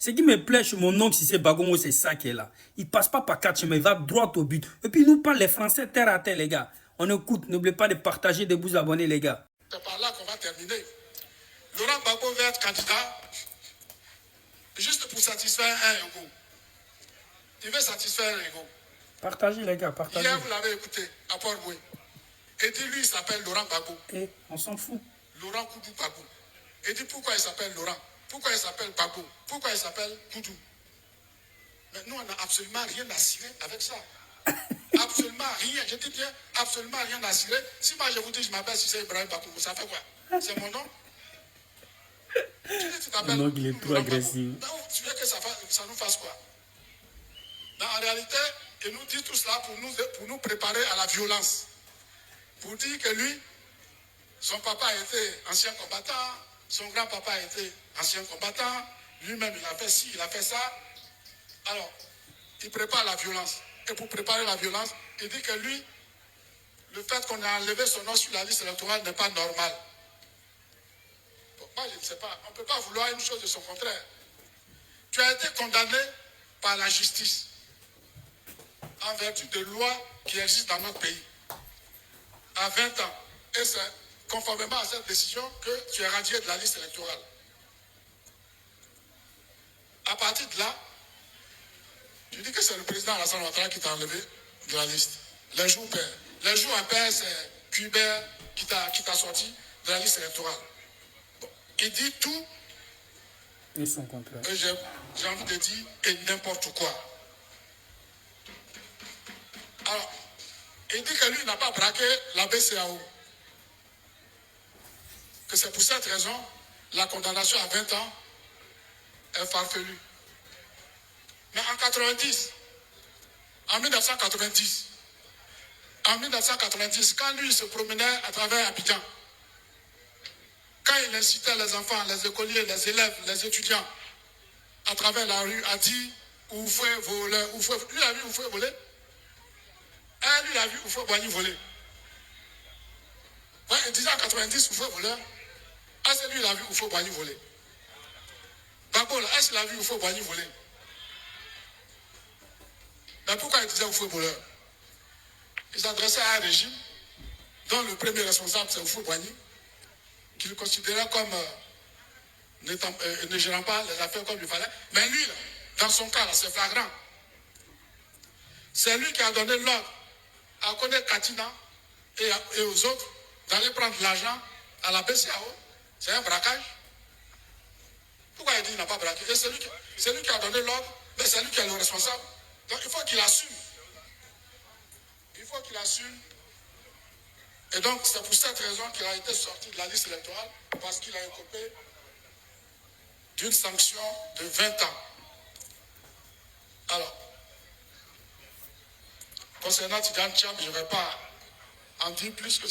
Ce qui me plaît chez mon oncle, si c'est Bagomo, c'est ça qui est là. Il passe pas par quatre chemins, il va droit au but. Et puis, il nous parle les Français terre à terre, les gars. On écoute, n'oubliez pas de partager, de vous abonner, les gars. C'est par là qu'on va terminer. Laurent Gbagbo va être candidat juste pour satisfaire un ego. Il veut satisfaire un ego. Partagez, les gars, partagez. Hier, vous l'avez écouté, à Port-Boué. Et dit, lui, il s'appelle Laurent Gbagbo. Et on s'en fout. Laurent Koudou Gbagbo. Et dit, pourquoi il s'appelle Laurent? Pourquoi il s'appelle Gbagbo? Pourquoi il s'appelle Koudou? Mais nous, on n'a absolument rien à cirer avec ça. Absolument rien. Je dis bien, absolument rien à cirer. Si moi, je vous dis, je m'appelle Cissé Ibrahim Bakoumou, ça fait quoi? C'est mon nom? Tu t'appelles Non, il est trop agressif. Tu veux que ça nous fasse quoi? Mais en réalité, il nous dit tout cela pour nous préparer à la violence. Pour dire que lui, son papa était ancien combattant, son grand-papa était ancien combattant, lui-même il a fait ci, il a fait ça. Alors, il prépare la violence. Et pour préparer la violence, il dit que lui, le fait qu'on a enlevé son nom sur la liste électorale n'est pas normal. Bon, moi, je ne sais pas. On ne peut pas vouloir une chose de son contraire. Tu as été condamné par la justice en vertu de lois qui existent dans notre pays à 20 ans. Et c'est conformément à cette décision que tu es radié de la liste électorale. À partir de là, tu dis que c'est le président Alassane Ouattara qui t'a enlevé de la liste. Les jours pairs. Les jours impairs, c'est Cuibert qui t'a sorti de la liste électorale. Bon. Il dit tout. Et son contraire. Et j'ai envie de dire, et n'importe quoi. Alors, il dit que lui n'a pas braqué la BCAO. Que c'est pour cette raison, la condamnation à 20 ans est farfelue. Mais en 1990, quand lui se promenait à travers Abidjan, quand il incitait les enfants, les écoliers, les élèves, les étudiants, à travers la rue, a dit Oufoué voleur, Oufoué. Lui a vu Oufoué voler. Lui a vu Oufoué Boigny voler. Ouais, il disait en 90 Oufoué voleur. Est-ce que lui il a vu Oufoué Boigny voler? Gbagbo, est-ce qu'il a vu Oufoué Boigny voler? Mais pourquoi il disait Oufoué voleur? Il s'adressait à un régime dont le premier responsable c'est Oufoué Boigny, qu'il considérait comme ne gérant pas les affaires comme il fallait. Mais lui, là, dans son cas, c'est flagrant. C'est lui qui a donné l'ordre à Kone Katina et aux autres d'aller prendre l'argent à la BCAO. C'est un braquage. Pourquoi il dit qu'il n'a pas braqué? Et c'est lui qui a donné l'ordre, mais c'est lui qui est le responsable. Donc il faut qu'il assume. Il faut qu'il assume. Et donc c'est pour cette raison qu'il a été sorti de la liste électorale, parce qu'il a écopé d'une sanction de 20 ans. Alors, concernant Tidjane Thiam, je ne vais pas en dire plus que